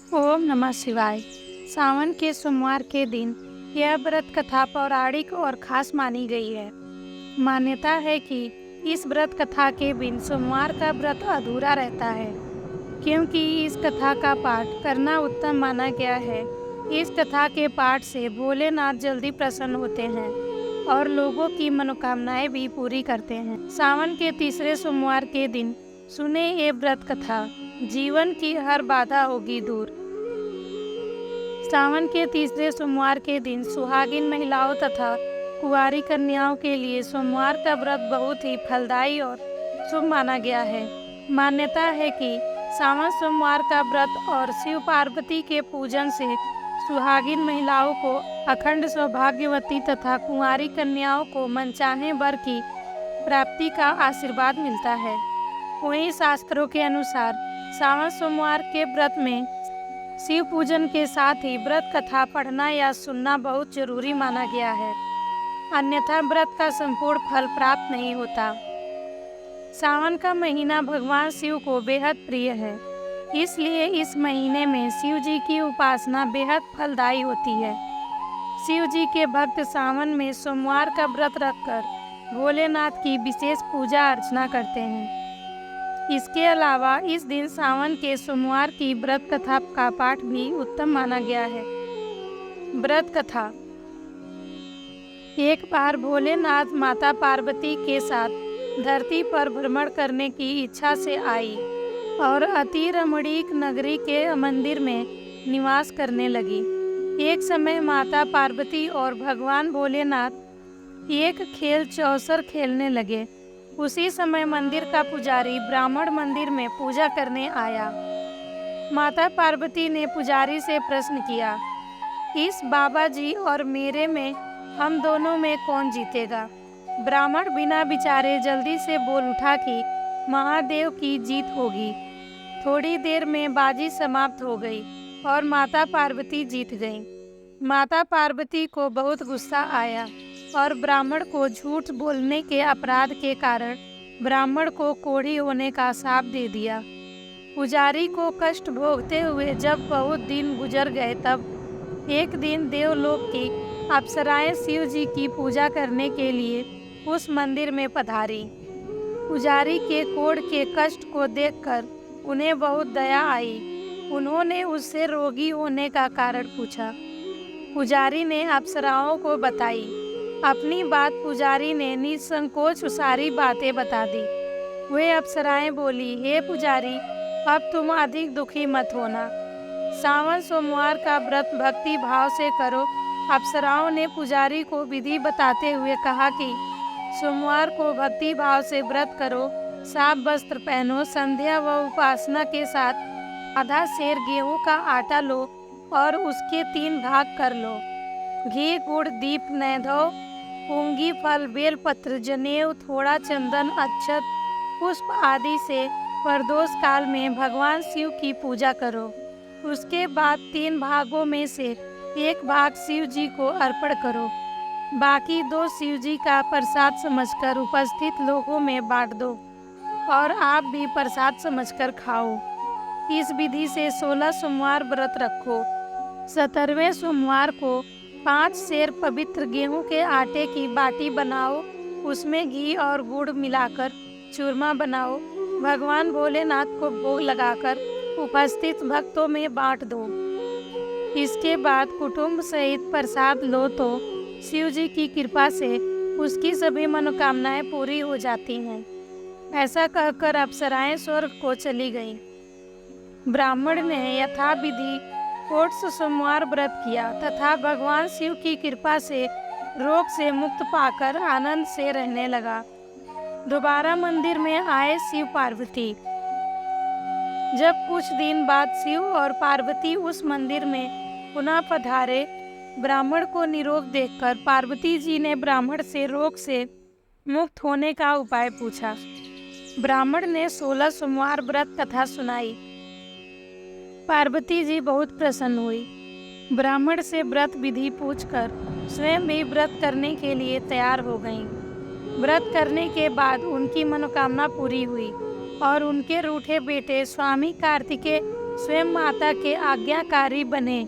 ओम नमः शिवाय। सावन के सोमवार के दिन यह व्रत कथा पौराणिक और खास मानी गई है। मान्यता है कि इस व्रत कथा के बिन सोमवार का व्रत अधूरा रहता है, क्योंकि इस कथा का पाठ करना उत्तम माना गया है। इस कथा के पाठ से भोलेनाथ जल्दी प्रसन्न होते हैं और लोगों की मनोकामनाएं भी पूरी करते हैं। सावन के तीसरे सोमवार के दिन सुने ये व्रत कथा, जीवन की हर बाधा होगी दूर। सावन के तीसरे सोमवार के दिन सुहागिन महिलाओं तथा कुंवारी कन्याओं के लिए सोमवार का व्रत बहुत ही फलदायी और शुभ माना गया है। मान्यता है कि सावन सोमवार का व्रत और शिव पार्वती के पूजन से सुहागिन महिलाओं को अखंड सौभाग्यवती तथा कुंवारी कन्याओं को मनचाहे वर की प्राप्ति का आशीर्वाद मिलता है। वहीं शास्त्रों के अनुसार सावन सोमवार के व्रत में शिव पूजन के साथ ही व्रत कथा पढ़ना या सुनना बहुत जरूरी माना गया है, अन्यथा व्रत का संपूर्ण फल प्राप्त नहीं होता। सावन का महीना भगवान शिव को बेहद प्रिय है, इसलिए इस महीने में शिव जी की उपासना बेहद फलदायी होती है। शिव जी के भक्त सावन में सोमवार का व्रत रखकर भोलेनाथ की विशेष पूजा अर्चना करते हैं। इसके अलावा इस दिन सावन के सोमवार की व्रत कथा का पाठ भी उत्तम माना गया है। व्रत कथा। एक बार भोलेनाथ माता पार्वती के साथ धरती पर भ्रमण करने की इच्छा से आई और अति रमणीक नगरी के मंदिर में निवास करने लगी। एक समय माता पार्वती और भगवान भोलेनाथ एक खेल चौसर खेलने लगे। उसी समय मंदिर का पुजारी ब्राह्मण मंदिर में पूजा करने आया। माता पार्वती ने पुजारी से प्रश्न किया, इस बाबा जी और मेरे में हम दोनों में कौन जीतेगा? ब्राह्मण बिना विचारे जल्दी से बोल उठा कि महादेव की जीत होगी। थोड़ी देर में बाजी समाप्त हो गई और माता पार्वती जीत गईं। माता पार्वती को बहुत गुस्सा आया और ब्राह्मण को झूठ बोलने के अपराध के कारण ब्राह्मण को कोढ़ी होने का शाप दे दिया। पुजारी को कष्ट भोगते हुए जब बहुत दिन गुजर गए, तब एक दिन देवलोक की अप्सराएं शिव जी की पूजा करने के लिए उस मंदिर में पधारी। पुजारी के कोढ़ के कष्ट को देखकर उन्हें बहुत दया आई। उन्होंने उससे रोगी होने का कारण पूछा। पुजारी ने अप्सराओं को बताई। अपनी बात पुजारी ने निसंकोच सारी बातें बता दी। वे अप्सराएं बोली, हे पुजारी, अब तुम अधिक दुखी मत होना। सावन सोमवार का व्रत भक्ति भाव से करो। अप्सराओं ने पुजारी को विधि बताते हुए कहा कि सोमवार को भक्ति भाव से व्रत करो, साफ वस्त्र पहनो, संध्या व उपासना के साथ आधा सेर गेहूं का आटा लो और उसके 3 भाग कर लो। घी गुड़ दीप नैधो, पूंगी फल बेलपत्र जनेऊ, थोड़ा चंदन अक्षत पुष्प आदि से प्रदोष काल में भगवान शिव की पूजा करो। उसके बाद 3 भागों में से 1 भाग शिव जी को अर्पण करो। बाकी 2 शिव जी का प्रसाद समझकर उपस्थित लोगों में बांट दो और आप भी प्रसाद समझकर खाओ। इस विधि से 16 सोमवार व्रत रखो। 17वें सोमवार को 5 सेर पवित्र गेहूं के आटे की बाटी बनाओ, उसमें घी और गुड़ मिलाकर चूरमा बनाओ। भगवान भोलेनाथ को भोग लगाकर उपस्थित भक्तों में बांट दो। इसके बाद कुटुंब सहित प्रसाद लो तो शिव जी की कृपा से उसकी सभी मनोकामनाएं पूरी हो जाती हैं। ऐसा कहकर अप्सराएं स्वर्ग को चली गईं। ब्राह्मण ने यथाविधि कोट्स सोमवार व्रत किया तथा भगवान शिव की कृपा से रोग से मुक्त पाकर आनंद से रहने लगा। दोबारा मंदिर में आए शिव पार्वती। जब कुछ दिन बाद शिव और पार्वती उस मंदिर में पुनः पधारे, ब्राह्मण को निरोग देखकर पार्वती जी ने ब्राह्मण से रोग से मुक्त होने का उपाय पूछा। ब्राह्मण ने 16 सोमवार व्रत कथा सुनाई। पार्वती जी बहुत प्रसन्न हुई। ब्राह्मण से व्रत विधि पूछकर स्वयं भी व्रत करने के लिए तैयार हो गईं। व्रत करने के बाद उनकी मनोकामना पूरी हुई और उनके रूठे बेटे स्वामी कार्तिकेय स्वयं माता के आज्ञाकारी बने।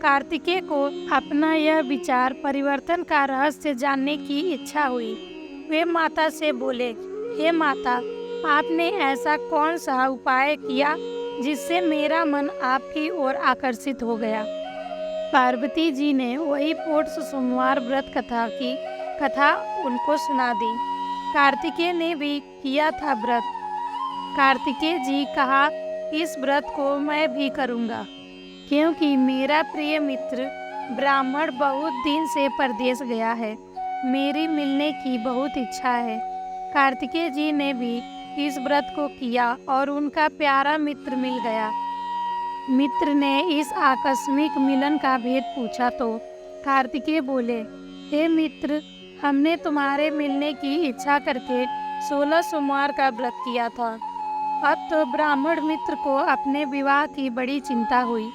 कार्तिकेय को अपना यह विचार परिवर्तन का रहस्य जानने की इच्छा हुई। वे माता से बोले, हे माता, आपने ऐसा कौन सा उपाय किया जिससे मेरा मन आपकी ओर आकर्षित हो गया। पार्वती जी ने वही पौष सोमवार व्रत की कथा उनको सुना दी। कार्तिकेय ने भी किया था व्रत। कार्तिकेय जी कहा, इस व्रत को मैं भी करूँगा, क्योंकि मेरा प्रिय मित्र ब्राह्मण बहुत दिन से परदेश गया है। मेरी मिलने की बहुत इच्छा है। कार्तिकेय जी ने भी इस व्रत को किया और उनका प्यारा मित्र मिल गया। मित्र ने इस आकस्मिक मिलन का भेद पूछा तो कार्तिकेय बोले, हे मित्र, हमने तुम्हारे मिलने की इच्छा करके 16 सोमवार का व्रत किया था। अब तो ब्राह्मण मित्र को अपने विवाह की बड़ी चिंता हुई।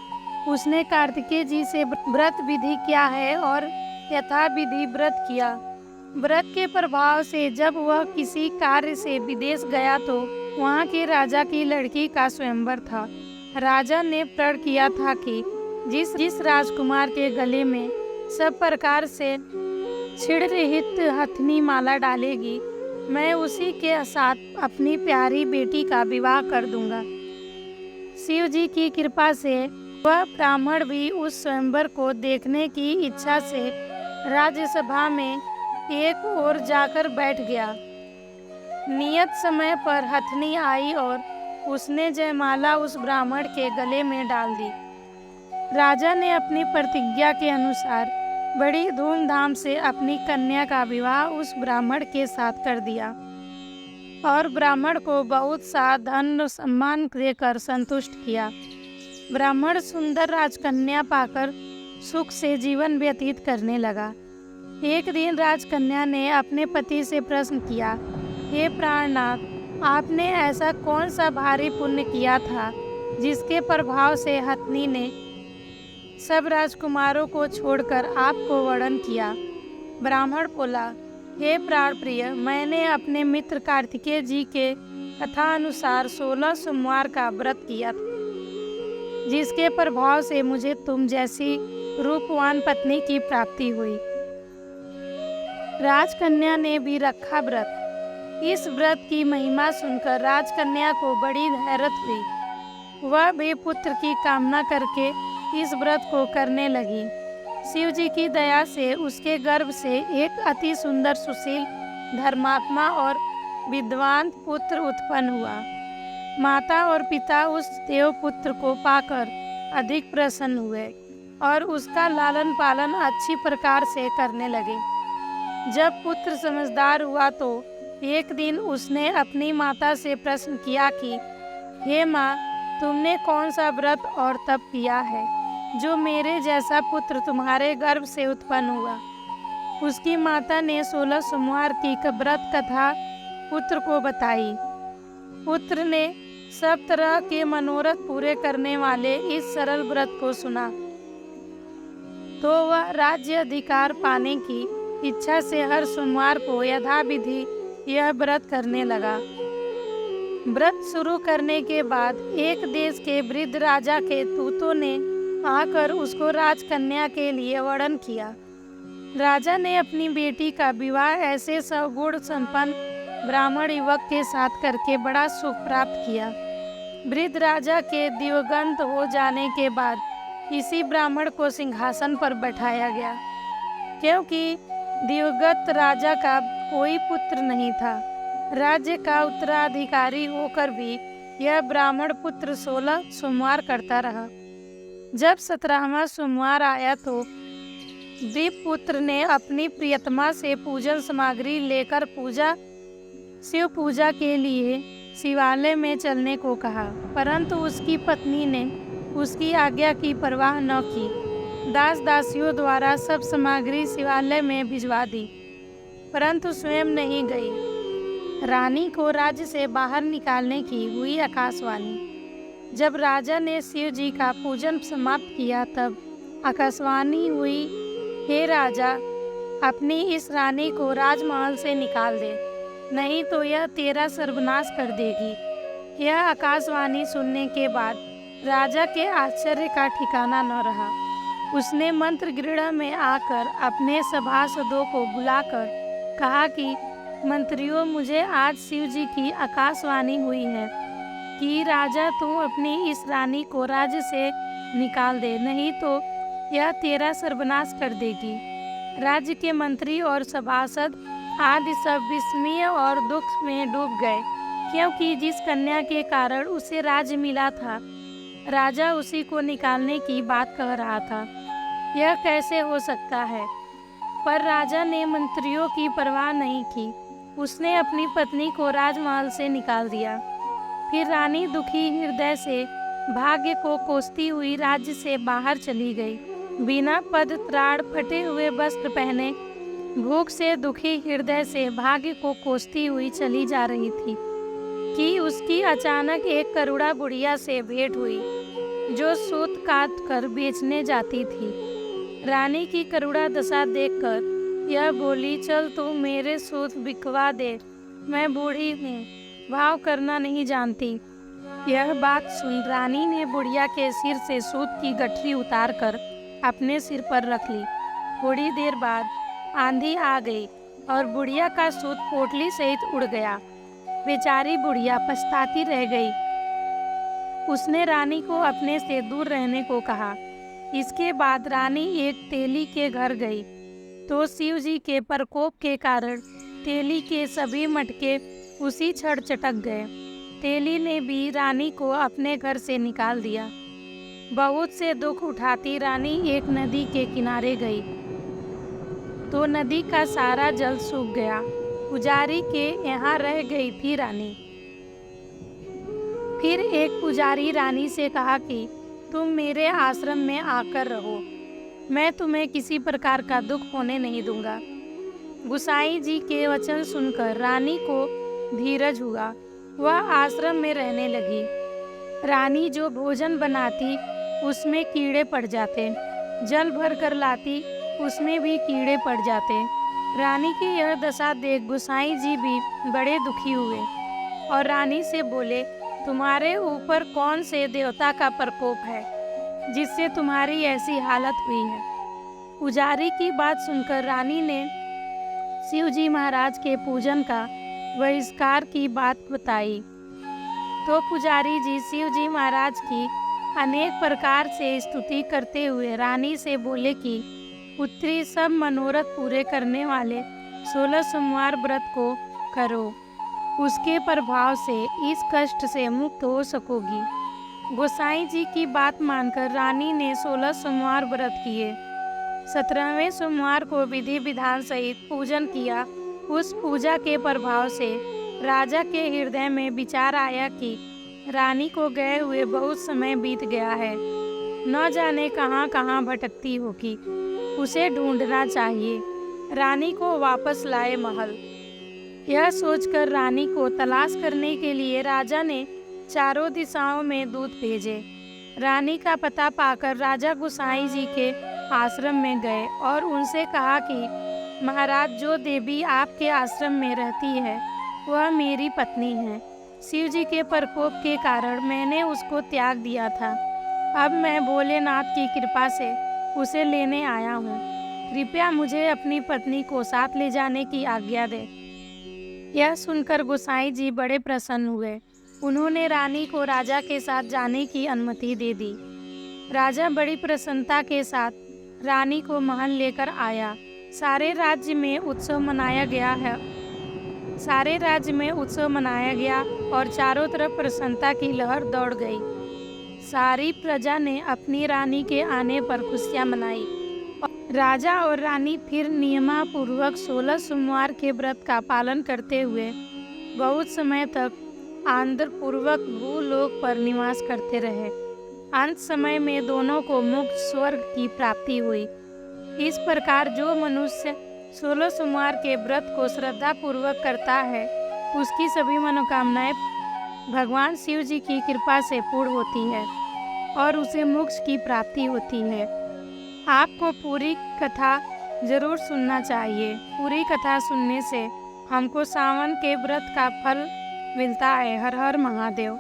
उसने कार्तिकेय जी से व्रत विधि क्या है और यथाविधि व्रत किया। व्रत के प्रभाव से जब वह किसी कार्य से विदेश गया तो वहाँ के राजा की लड़की का स्वयंवर था। राजा ने प्रण किया था कि जिस राजकुमार के गले में सब प्रकार से छिड़ रहित हथनी माला डालेगी, मैं उसी के साथ अपनी प्यारी बेटी का विवाह कर दूंगा। शिव जी की कृपा से वह ब्राह्मण भी उस स्वयंवर को देखने की इच्छा से राज्यसभा में एक ओर जाकर बैठ गया। नियत समय पर हथनी आई और उसने जयमाला उस ब्राह्मण के गले में डाल दी। राजा ने अपनी प्रतिज्ञा के अनुसार बड़ी धूमधाम से अपनी कन्या का विवाह उस ब्राह्मण के साथ कर दिया और ब्राह्मण को बहुत सा धन सम्मान देकर संतुष्ट किया। ब्राह्मण सुंदर राजकन्या पाकर सुख से जीवन व्यतीत करने लगा। एक दिन राजकन्या ने अपने पति से प्रश्न किया, हे प्राणनाथ, आपने ऐसा कौन सा भारी पुण्य किया था जिसके प्रभाव से हथनी ने सब राजकुमारों को छोड़कर आपको वर्ण किया। ब्राह्मण बोला, हे प्राण प्रिय, मैंने अपने मित्र कार्तिकेय जी के कथा अनुसार 16 सोमवार का व्रत किया था, जिसके प्रभाव से मुझे तुम जैसी रूपवान पत्नी की प्राप्ति हुई। राजकन्या ने भी रखा व्रत। इस व्रत की महिमा सुनकर राजकन्या को बड़ी हैरत हुई। वह भी पुत्र की कामना करके इस व्रत को करने लगी। शिव जी की दया से उसके गर्भ से एक अति सुंदर, सुशील, धर्मात्मा और विद्वान पुत्र उत्पन्न हुआ। माता और पिता उस देव पुत्र को पाकर अधिक प्रसन्न हुए और उसका लालन पालन अच्छी प्रकार से करने लगे। जब पुत्र समझदार हुआ तो एक दिन उसने अपनी माता से प्रश्न किया कि हे माँ, तुमने कौन सा व्रत और तप किया है जो मेरे जैसा पुत्र तुम्हारे गर्भ से उत्पन्न हुआ। उसकी माता ने 16 सोमवार की व्रत कथा पुत्र को बताई। पुत्र ने सब तरह के मनोरथ पूरे करने वाले इस सरल व्रत को सुना तो वह राज्य अधिकार पाने की इच्छा से हर सोमवार को यथाविधि यह व्रत करने लगा। व्रत शुरू करने के बाद एक देश के वृद्ध राजा के दूतों ने आकर उसको राजकन्या के लिए वर्ण किया। राजा ने अपनी बेटी का विवाह ऐसे सगुण संपन्न ब्राह्मण युवक के साथ करके बड़ा सुख प्राप्त किया। वृद्ध राजा के दिवंगत हो जाने के बाद इसी ब्राह्मण को सिंहासन पर बैठाया गया, क्योंकि दिवंगत राजा का कोई पुत्र नहीं था। राज्य का उत्तराधिकारी होकर भी यह ब्राह्मण पुत्र 16 सोमवार करता रहा। जब 17वां सोमवार आया तो दीपपुत्र ने अपनी प्रियतमा से पूजन सामग्री लेकर शिव पूजा के लिए शिवालय में चलने को कहा, परंतु उसकी पत्नी ने उसकी आज्ञा की परवाह न की। दास दासियों द्वारा सब सामग्री शिवालय में भिजवा दी, परंतु स्वयं नहीं गई। रानी को राज्य से बाहर निकालने की हुई आकाशवाणी। जब राजा ने शिव जी का पूजन समाप्त किया तब आकाशवाणी हुई, हे राजा, अपनी इस रानी को राजमहल से निकाल दे, नहीं तो यह तेरा सर्वनाश कर देगी। यह आकाशवाणी सुनने के बाद राजा के आश्चर्य का ठिकाना न रहा। उसने मंत्र गृह में आकर अपने सभासदों को बुलाकर कहा कि मंत्रियों, मुझे आज शिव जी की आकाशवाणी हुई है कि राजा तू अपनी इस रानी को राज्य से निकाल दे, नहीं तो यह तेरा सर्वनाश कर देगी। राज्य के मंत्री और सभासद आदि सब विस्मय और दुख में डूब गए, क्योंकि जिस कन्या के कारण उसे राज्य मिला था, राजा उसी को निकालने की बात कह रहा था। यह कैसे हो सकता है? पर राजा ने मंत्रियों की परवाह नहीं की। उसने अपनी पत्नी को राजमहल से निकाल दिया। फिर रानी दुखी हृदय से भाग्य को कोसती हुई राज्य से बाहर चली गई। बिना पद त्राण, फटे हुए वस्त्र पहने, भूख से दुखी हृदय से भाग्य को कोसती हुई चली जा रही थी कि उसकी अचानक एक करुड़ा बुढ़िया से भेंट हुई, जो सूत काट कर बेचने जाती थी। रानी की करुड़ा दशा देखकर यह बोली, चल तू मेरे सूत बिकवा दे, मैं बूढ़ी हूँ, भाव करना नहीं जानती। यह बात सुन रानी ने बुढ़िया के सिर से सूत की गठरी उतारकर अपने सिर पर रख ली। थोड़ी देर बाद आंधी आ गई और बुढ़िया का सूत पोटली सहित उड़ गया। बेचारी बुढ़िया पछताती रह गई। उसने रानी को अपने से दूर रहने को कहा। इसके बाद रानी एक तेली के घर गई, तो शिव जी के प्रकोप के कारण तेली के सभी मटके उसी क्षण चटक गए। तेली ने भी रानी को अपने घर से निकाल दिया। बहुत से दुख उठाती रानी एक नदी के किनारे गई, तो नदी का सारा जल सूख गया। पुजारी के यहाँ रह गई थी रानी। फिर एक पुजारी रानी से कहा कि तुम मेरे आश्रम में आकर रहो, मैं तुम्हें किसी प्रकार का दुख होने नहीं दूंगा। गुसाई जी के वचन सुनकर रानी को धीरज हुआ। वह आश्रम में रहने लगी। रानी जो भोजन बनाती उसमें कीड़े पड़ जाते, जल भर कर लाती उसमें भी कीड़े पड़ जाते। रानी की यह दशा देख गुसाई जी भी बड़े दुखी हुए और रानी से बोले, तुम्हारे ऊपर कौन से देवता का प्रकोप है जिससे तुम्हारी ऐसी हालत हुई है? पुजारी की बात सुनकर रानी ने शिव जी महाराज के पूजन का बहिष्कार की बात बताई। तो पुजारी जी शिव जी महाराज की अनेक प्रकार से स्तुति करते हुए रानी से बोले कि पुत्री, सब मनोरथ पूरे करने वाले 16 सोमवार व्रत को करो, उसके प्रभाव से इस कष्ट से मुक्त हो सकोगी। गोसाई जी की बात मानकर रानी ने 16 सोमवार व्रत किए। 17वें सोमवार को विधि विधान सहित पूजन किया। उस पूजा के प्रभाव से राजा के हृदय में विचार आया कि रानी को गए हुए बहुत समय बीत गया है, न जाने कहाँ कहाँ भटकती होगी, उसे ढूंढना चाहिए, रानी को वापस लाए महल। यह सोचकर रानी को तलाश करने के लिए राजा ने चारों दिशाओं में दूत भेजे। रानी का पता पाकर राजा गुसाई जी के आश्रम में गए और उनसे कहा कि महाराज, जो देवी आपके आश्रम में रहती है वह मेरी पत्नी है। शिव जी के प्रकोप के कारण मैंने उसको त्याग दिया था। अब मैं भोलेनाथ की कृपा से उसे लेने आया हूँ। कृपया मुझे अपनी पत्नी को साथ ले जाने की आज्ञा दे। यह सुनकर गोसाई जी बड़े प्रसन्न हुए। उन्होंने रानी को राजा के साथ जाने की अनुमति दे दी। राजा बड़ी प्रसन्नता के साथ रानी को महल लेकर आया। सारे राज्य में उत्सव मनाया गया और चारों तरफ प्रसन्नता की लहर दौड़ गई। सारी प्रजा ने अपनी रानी के आने पर खुशियां मनाई। राजा और रानी फिर नियमापूर्वक 16 सोमवार के व्रत का पालन करते हुए बहुत समय तक आनंदपूर्वक भूलोक पर निवास करते रहे। अंत समय में दोनों को मुक्त स्वर्ग की प्राप्ति हुई। इस प्रकार जो मनुष्य 16 सोमवार के व्रत को श्रद्धा पूर्वक करता है, उसकी सभी मनोकामनाएं भगवान शिव जी की कृपा से पूर्ण होती है और उसे मोक्ष की प्राप्ति होती है। आपको पूरी कथा जरूर सुनना चाहिए। पूरी कथा सुनने से हमको सावन के व्रत का फल मिलता है। हर हर महादेव।